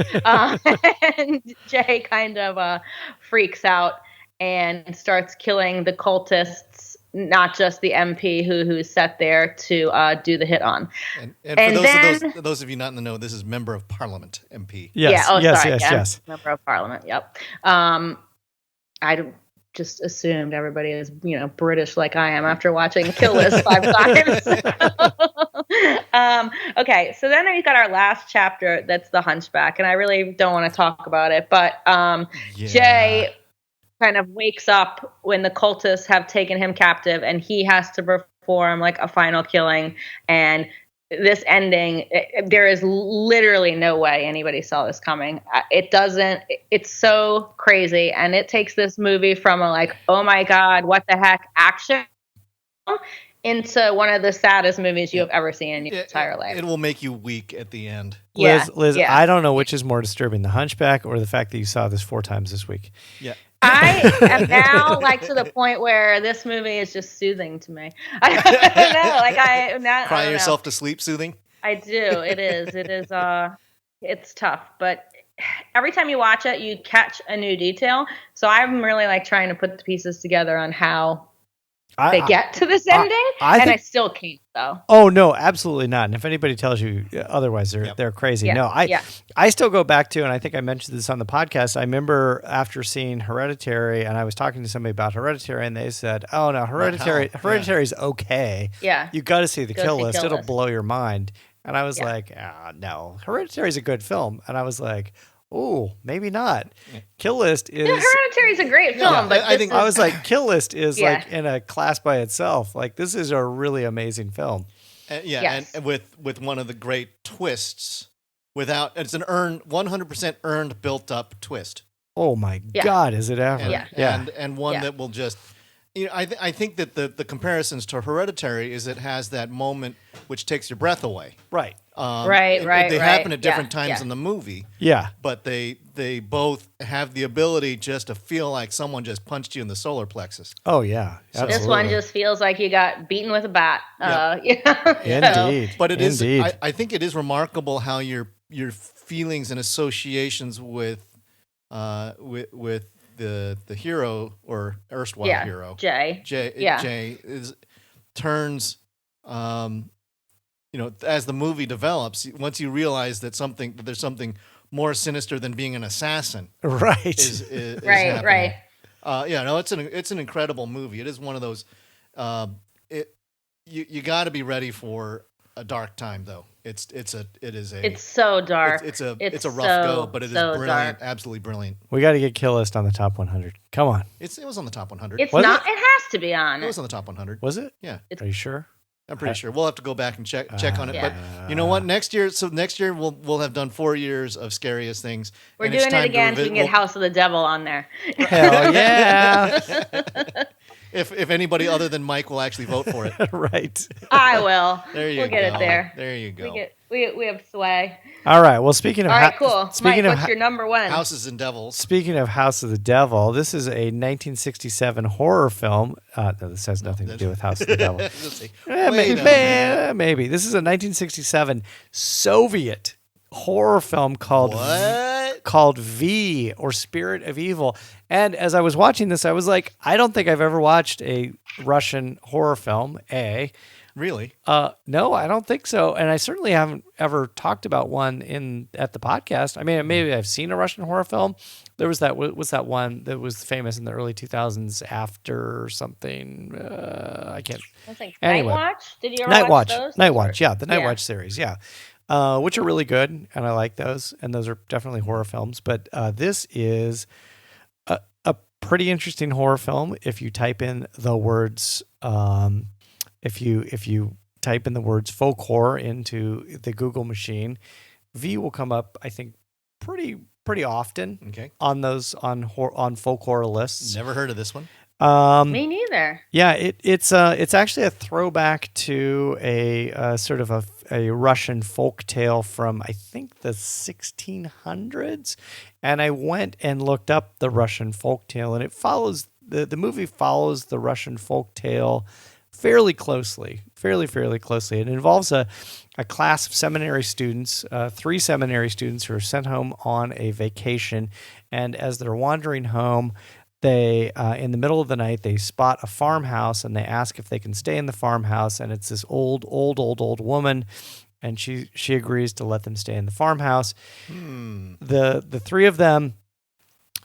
And Jay kind of freaks out and starts killing the cultists, not just the MP who's set there to do the hit on. And for those of you not in the know, this is Member of Parliament, MP. Yes, yes. Member of Parliament, yep. I just assumed everybody is, British like I am after watching Kill List 5 times. Okay, so then we've got our last chapter, that's the hunchback, and I really don't want to talk about it, but Jay kind of wakes up when the cultists have taken him captive, and he has to perform, like, a final killing. And this ending, there is literally no way anybody saw this coming. It's so crazy, and it takes this movie from a, like, oh my god, what the heck, action, into one of the saddest movies you have ever seen in your entire life. It will make you weak at the end. Liz, I don't know which is more disturbing, the hunchback or the fact that you saw this 4 times this week. Yeah. I am now, like, to the point where this movie is just soothing to me. I don't know. Cry yourself to sleep soothing? I do. It is. It's tough. But every time you watch it, you catch a new detail. So I'm really, like, trying to put the pieces together on how they get to this ending, I still can't though. Oh no, absolutely not. And if anybody tells you otherwise, they're crazy. Yeah. No, I still go back to, and I think I mentioned this on the podcast. I remember after seeing Hereditary, and I was talking to somebody about Hereditary, and they said, "Oh no, Hereditary is okay. Yeah, you got to see the Kill List. It'll List. blow your mind." And I was like, "No, Hereditary is a good film." And I was like, "Oh, maybe not." Kill List is. Hereditary is a great film, but I think I was like, Kill List is like in a class by itself. Like, this is a really amazing film. And with one of the great twists, it's an 100% earned, built up twist. Oh my God, is it ever? And one that will just. I think that the comparisons to Hereditary is it has that moment which takes your breath away. Right. They happen at different times in the movie. Yeah. But they both have the ability just to feel like someone just punched you in the solar plexus. Oh, yeah. Absolutely. This one just feels like you got beaten with a bat. Indeed. But I think it is remarkable how your feelings and associations with the hero or erstwhile hero Jay turns as the movie develops, once you realize that there's something more sinister than being an assassin, right? Is right. It's an incredible movie. It is one of those. You got to be ready for a dark time, though. It's so dark. It's a rough go, but it is brilliant, dark. Absolutely brilliant. We got to get Kill List on the top 100. Come on. It was on the top 100. It has to be on. It was on the top 100. Was it? Yeah. Are you sure? I'm pretty sure. We'll have to go back and check on it. But you know what? Next year we'll have done 4 years of Scariest Things. We're doing it again so we can get House of the Devil on there. Hell yeah. If anybody other than Mike will actually vote for it. Right. I will. We'll get it there. There you go. We have sway. All right. Well, speaking of cool. Mike, what's your number one? Houses and Devils. Speaking of House of the Devil, this is a 1967 horror film. No, this has nothing to do with House of the Devil. Maybe. This is a 1967 Soviet horror film called V, or Spirit of Evil. And as I was watching this, I was like, I don't think I've ever watched a Russian horror film. Really? No, I don't think so. And I certainly haven't ever talked about one at the podcast. I mean, maybe I've seen a Russian horror film. There was that one that was famous in the early 2000s after something. I can't. Anyway. Night Watch? Did you ever watch those? Night Watch, yeah. The Night Watch series, yeah. Which are really good, and I like those. And those are definitely horror films. But this is a pretty interesting horror film if you type in the words... If you type in the words folklore into the Google machine, V will come up, I think, pretty often. Okay. On those on folklore lists. Never heard of this one. Me neither. Yeah, it's actually a throwback to a sort of a Russian folk tale from, I think, the 1600s. And I went and looked up the Russian folk tale, and it follows the movie follows the Russian folk tale fairly closely. It involves a class of seminary students, 3 seminary students who are sent home on a vacation. And as they're wandering home, they, in the middle of the night, they spot a farmhouse and they ask if they can stay in the farmhouse. And it's this old woman, and she agrees to let them stay in the farmhouse. The 3 of them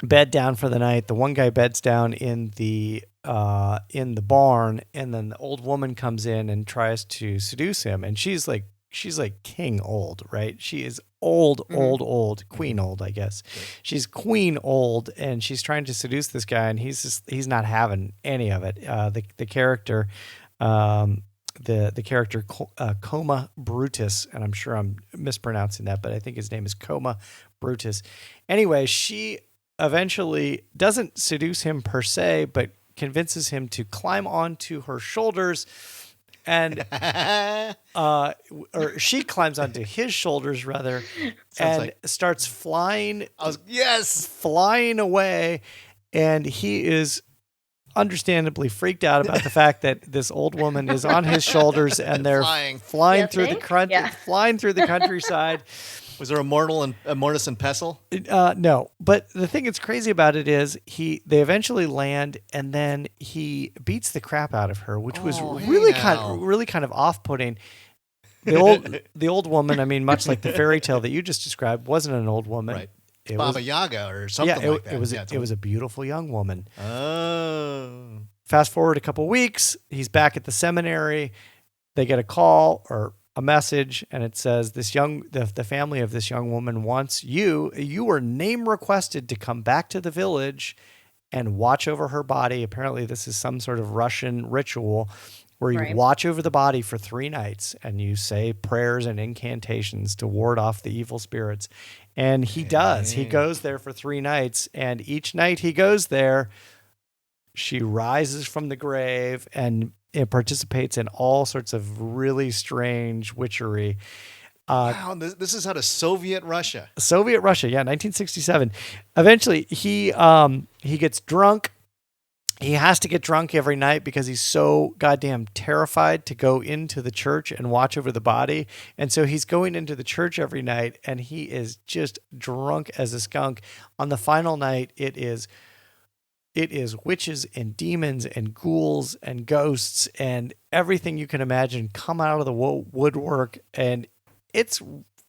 bed down for the night. The one guy beds down in the barn, and then the old woman comes in and tries to seduce him, and she's like king old, right? She is old, queen old, I guess. Okay. She's queen old, and she's trying to seduce this guy, and he's not having any of it. The character, the character Coma Brutus, and I'm sure I'm mispronouncing that, but I think his name is Coma Brutus. Anyway, she eventually doesn't seduce him per se, but convinces him to climb onto her shoulders, and or she climbs onto his shoulders rather, and starts flying. Flying away, and he is understandably freaked out about the fact that this old woman is on his shoulders, and they're flying through the countryside. Was there a mortise and pestle? No, but the thing that's crazy about it is they eventually land, and then he beats the crap out of her, which was really kind of off-putting. The old woman, I mean, much like the fairy tale that you just described, wasn't an old woman. Right. Baba Yaga or something like that. It was a beautiful young woman. Oh. Fast forward a couple weeks, he's back at the seminary. They get a call or a message, and it says the family of this young woman wants you. You were name requested to come back to the village and watch over her body. Apparently, this is some sort of Russian ritual where you watch over the body for 3 nights and you say prayers and incantations to ward off the evil spirits. And he does. He goes there for 3 nights, and each night he goes there, she rises from the grave and it participates in all sorts of really strange witchery. Wow, this is out of Soviet Russia. Soviet Russia, yeah, 1967. Eventually, he gets drunk. He has to get drunk every night because he's so goddamn terrified to go into the church and watch over the body. And so he's going into the church every night, and he is just drunk as a skunk. On the final night, it is witches and demons and ghouls and ghosts and everything you can imagine come out of the woodwork. And it's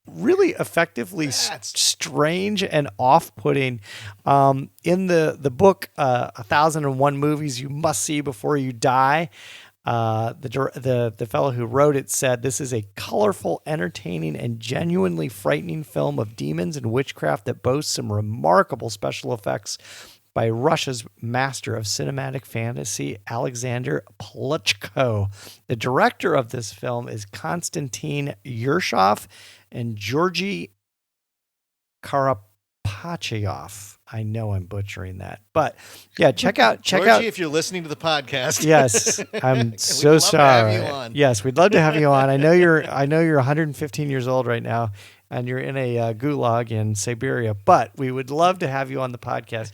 really effectively strange and off-putting. In the book, 1001 Movies You Must See Before You Die, the fellow who wrote it said, "This is a colorful, entertaining, and genuinely frightening film of demons and witchcraft that boasts some remarkable special effects by Russia's master of cinematic fantasy, Alexander Pluchko." The director of this film is Konstantin Yershov and Georgy Karapachayov. I know I'm butchering that, but yeah, check out Georgie, if you're listening to the podcast. Yes, I'm so sorry. Yes, we'd love to have you on. I know you're 115 years old right now, and you're in a gulag in Siberia, but we would love to have you on the podcast.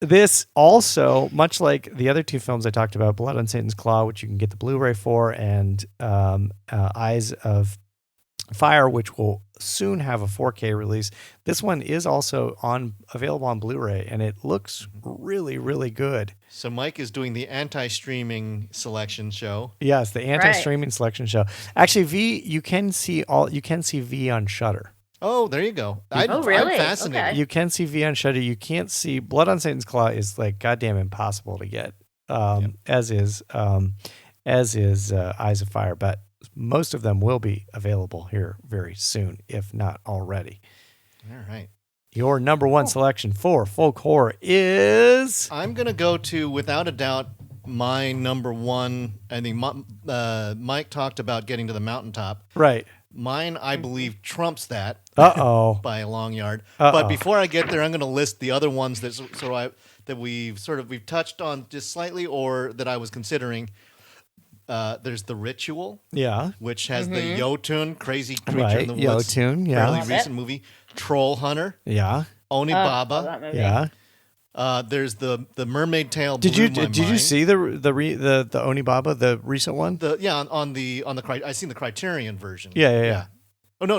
This also, much like the other 2 films I talked about, Blood on Satan's Claw, which you can get the Blu-ray for, and Eyes of Fire, which will soon have a 4K release. This one is also available on Blu-ray, and it looks really, really good. So Mike is doing the anti-streaming selection show. Yes, the anti-streaming selection show. Actually, you can see V on Shudder. Oh, there you go. Really? I'm fascinated. Okay. You can see V on Shudder. You can't see Blood on Satan's Claw is like goddamn impossible to get. As is Eyes of Fire, but most of them will be available here very soon, if not already. All right. Your number 1 selection for folk horror is... I'm going to go to, without a doubt, my number 1. I think Mike talked about getting to the mountaintop. Right. Mine, I believe, trumps that. Uh-oh. By a long yard. But before I get there, I'm going to list the other ones that we've touched on just slightly, or that I was considering. There's The Ritual, which has the Jotun, crazy creature in the woods. Jotun, fairly recent movie. Troll Hunter, Oni Baba, there's the Mermaid Tale. Did you see the Oni Baba, the recent one? On the I seen the Criterion version. Yeah. Oh no,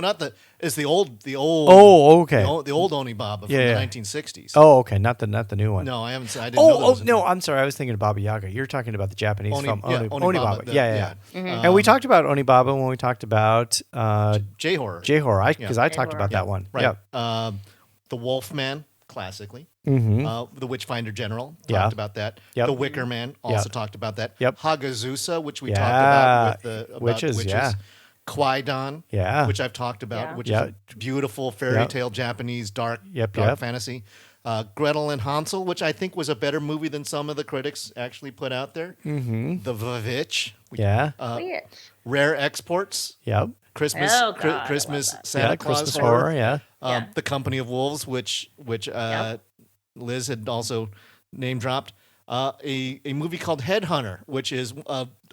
it's the old. Oh, okay. The old Oni Baba from the 1960s. Oh, okay, not the new one. No, I haven't seen. I didn't know no, I'm sorry. I was thinking of Baba Yaga. You're talking about the Japanese film Oni Baba. Yeah. Mm-hmm. And we talked about Oni Baba when we talked about J-horror. J-horror, because I talked about that one. Right. Yep. The Wolfman, classically. Mm-hmm. The Witchfinder General, talked about that. Yep. The Wicker Man, also talked about that. Yep. Hagazusa, which we talked about with witches. Yeah. Kwaidan, which I've talked about, which is beautiful fairy tale Japanese dark fantasy. Gretel and Hansel, which I think was a better movie than some of the critics actually put out there. Mm-hmm. The Vavitch. Rare Exports. Yep. Christmas Santa Claus Christmas horror. The Company of Wolves, which Liz had also name dropped. A movie called Headhunter, which is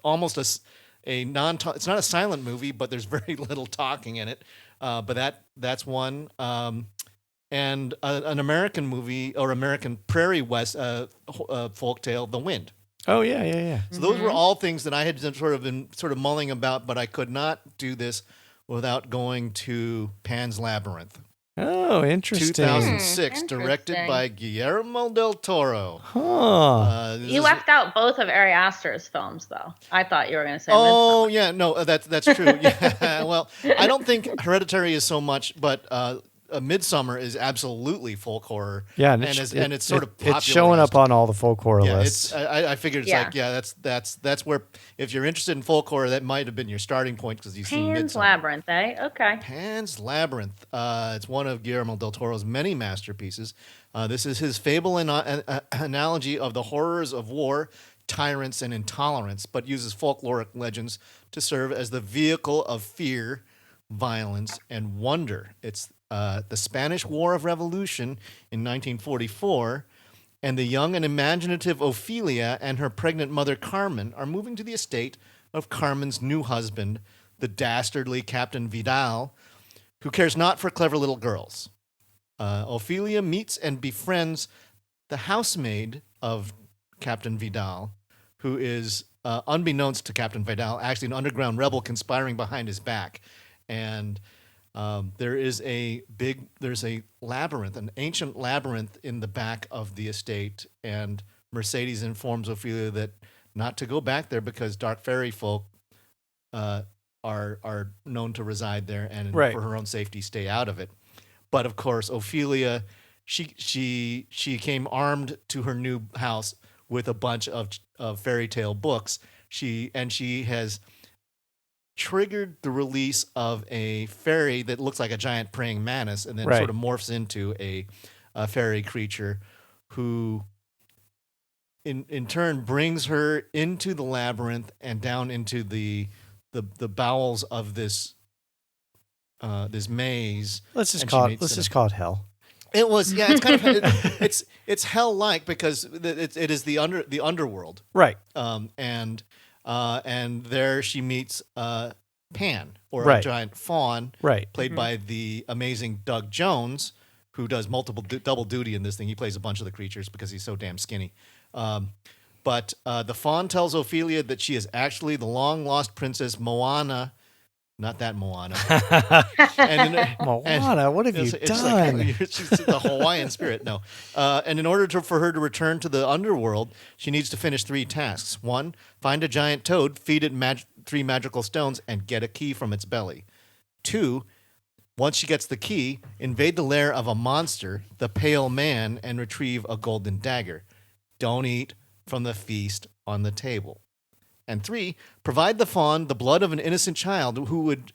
almost it's not a silent movie, but there's very little talking in it. But that's one. And an American movie, or American Prairie West folktale, The Wind. Oh yeah. So those were all things that I had been sort of mulling about, but I could not do this without going to Pan's Labyrinth. Oh, interesting. 2006, directed by Guillermo del Toro. Huh. You left out both of Ari Aster's films, though. I thought you were going to say Oh, Midsommar. yeah, no, that's true. Yeah, well, I don't think Hereditary is so much, but Midsommar is absolutely folk horror. Yeah, and it's sort of it's showing up on all the folk horror lists. I figured it's like that's where, if you're interested in folk horror, that might have been your starting point because you've seen Pan's Midsommar. Labyrinth, eh? Okay. Pan's Labyrinth. It's one of Guillermo del Toro's many masterpieces. This is his fable and analogy of the horrors of war, tyrants, and intolerance, but uses folkloric legends to serve as the vehicle of fear, violence, and wonder. It's the Spanish War of Revolution in 1944, and the young and imaginative Ophelia and her pregnant mother Carmen are moving to the estate of Carmen's new husband, the dastardly Captain Vidal, who cares not for clever little girls. Ophelia meets and befriends the housemaid of Captain Vidal, who is, unbeknownst to Captain Vidal, actually an underground rebel conspiring behind his back. And there's a labyrinth, an ancient labyrinth in the back of the estate, and Mercedes informs Ophelia that not to go back there because dark fairy folk are known to reside there, and for her own safety, stay out of it. But of course, Ophelia, she came armed to her new house with a bunch of fairy tale books. She has triggered the release of a fairy that looks like a giant praying mantis, and then sort of morphs into a fairy creature who in turn brings her into the labyrinth and down into the bowels of this maze. Let's just call it hell. It was, yeah. It's kind of it's hell-like because it is the underworld, right? And there she meets Pan, or a giant faun, played by the amazing Doug Jones, who does double duty in this thing. He plays a bunch of the creatures because he's so damn skinny. But the faun tells Ophelia that she is actually the long-lost princess Moana. Not that Moana. Moana, what have you done? Like, she's the Hawaiian spirit. No. And in order for her to return to the underworld, she needs to finish 3 tasks. 1, find a giant toad, feed it 3 magical stones, and get a key from its belly. 2, once she gets the key, invade the lair of a monster, the Pale Man, and retrieve a golden dagger. Don't eat from the feast on the table. And 3, provide the faun the blood of an innocent child who would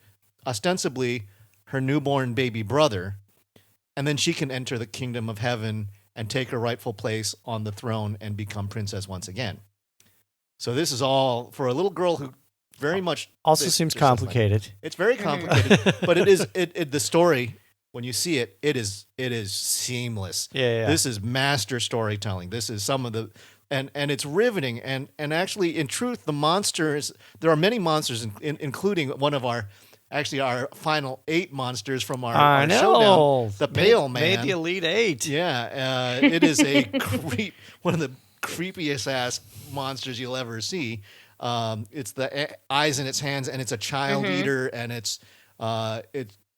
ostensibly her newborn baby brother, and then she can enter the kingdom of heaven and take her rightful place on the throne and become princess once again. So this is all for a little girl who very much also seems complicated. It's very complicated, but it is the story. When you see it, it is seamless. Yeah. This is master storytelling. This is some of the. And it's riveting, and actually, in truth, the monsters, there are many monsters, including one of our final 8 monsters from our showdown, the Pale Man. Made the Elite 8. Yeah, it is one of the creepiest ass monsters you'll ever see. It's the eyes in its hands, and it's a child eater, and it's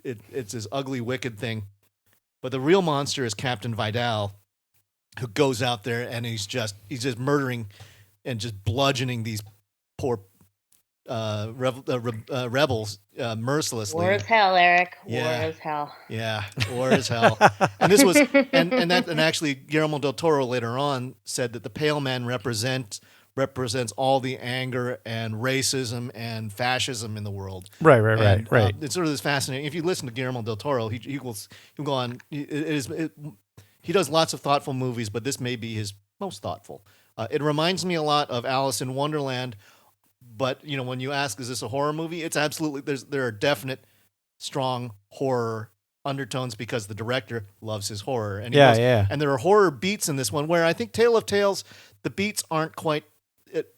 this ugly, wicked thing. But the real monster is Captain Vidal, who goes out there and he's just murdering and just bludgeoning these poor rebels mercilessly. War is hell, Eric. War is hell. Yeah, war is hell. And this was and actually Guillermo del Toro later on said that the Pale Man represents all the anger and racism and fascism in the world. Right. It's sort of this fascinating. If you listen to Guillermo del Toro, he'll go on. He does lots of thoughtful movies, but this may be his most thoughtful. It reminds me a lot of Alice in Wonderland, but when you ask, is this a horror movie? It's absolutely. There are definite, strong horror undertones because the director loves his horror, and and there are horror beats in this one where I think Tale of Tales, the beats aren't quite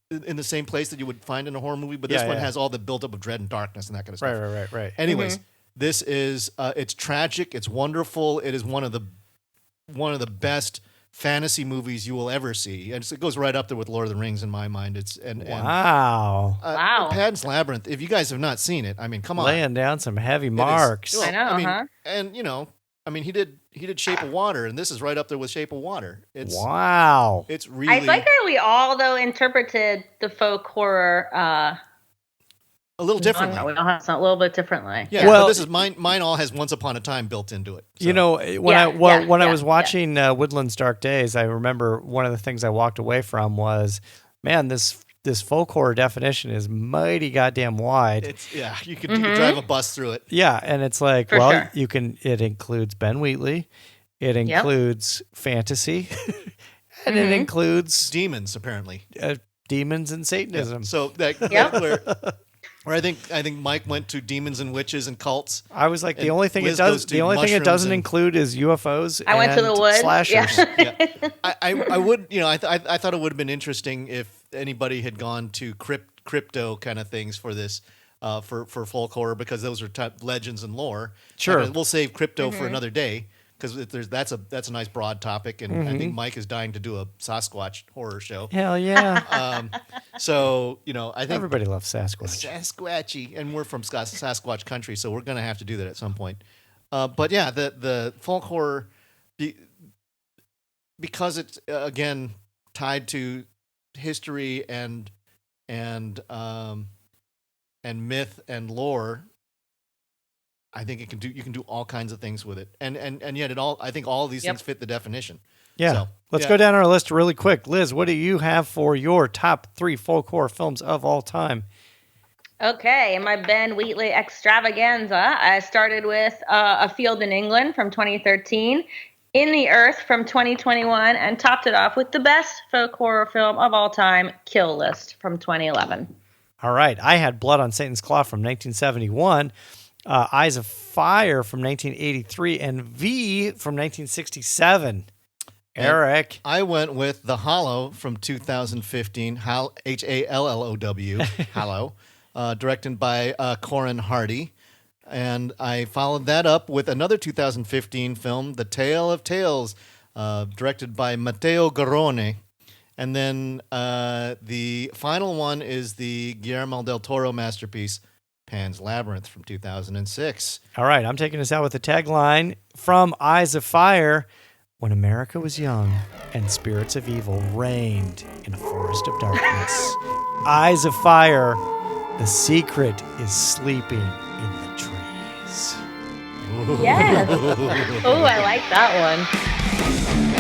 in the same place that you would find in a horror movie, but this one has all the buildup of dread and darkness and that kind of stuff. Right. Anyways, this is it's tragic, it's wonderful, it is one of the best fantasy movies you will ever see, and it goes right up there with Lord of the Rings in my mind. Wow. Wow. Pan's Labyrinth. If you guys have not seen it, I mean, come on, Laying down some heavy It is- marks. I know, huh? And I mean, he did Shape of Water, and this is right up there with Shape of Water. Wow. It's really. I like that we all though interpreted the folk horror a little differently. a little bit differently. Yeah, Well- but this is mine. Mine all has Once Upon a Time built into it. So. You know, when Yeah, I was watching Woodland's Dark Days, I remember one of the things I walked away from was, man, this folk horror definition is mighty goddamn wide. You could drive a bus through it. Yeah, and it's like, For sure. it includes Ben Wheatley, it includes fantasy, and it includes Demons, apparently. demons and Satanism. So that where I think Mike went to demons and witches and cults. I was like, the And only thing Liz it goes does, to the only thing it mushrooms doesn't and- include is UFOs. I went to the and woods. slashers. Yeah. I would, I thought it would have been interesting if anybody had gone to crypto kind of things for this, for folk horror, because those are legends and lore. Sure. And we'll save crypto for another day, because that's a nice broad topic, and I think Mike is dying to do a Sasquatch horror show. Hell yeah. So I think Everybody loves Sasquatch. Sasquatchy, and we're from Sasquatch country, so we're going to have to do that at some point. But yeah, the folk horror, because it's again tied to history and myth and lore. I think you can do all kinds of things with it, and yet I think all of these things fit the definition. Yeah. So, Let's go down our list really quick. Liz, what do you have for your top 3 folk horror films of all time? Okay, in my Ben Wheatley extravaganza, I started with A Field in England from 2013, In the Earth from 2021, and topped it off with the best folk horror film of all time, Kill List from 2011. All right. I had Blood on Satan's Claw from 1971. Eyes of Fire from 1983, and V from 1967. Eric. I went with The Hollow from 2015, Hallow, Hallow, directed by Corin Hardy. And I followed that up with another 2015 film, The Tale of Tales, directed by Matteo Garrone. And then the final one is the Guillermo del Toro masterpiece, Pan's Labyrinth from 2006. All right. I'm taking us out with the tagline from Eyes of Fire. When America was young and spirits of evil reigned in a forest of darkness. Eyes of Fire. The secret is sleeping in the trees. Yes. Oh, I like that one.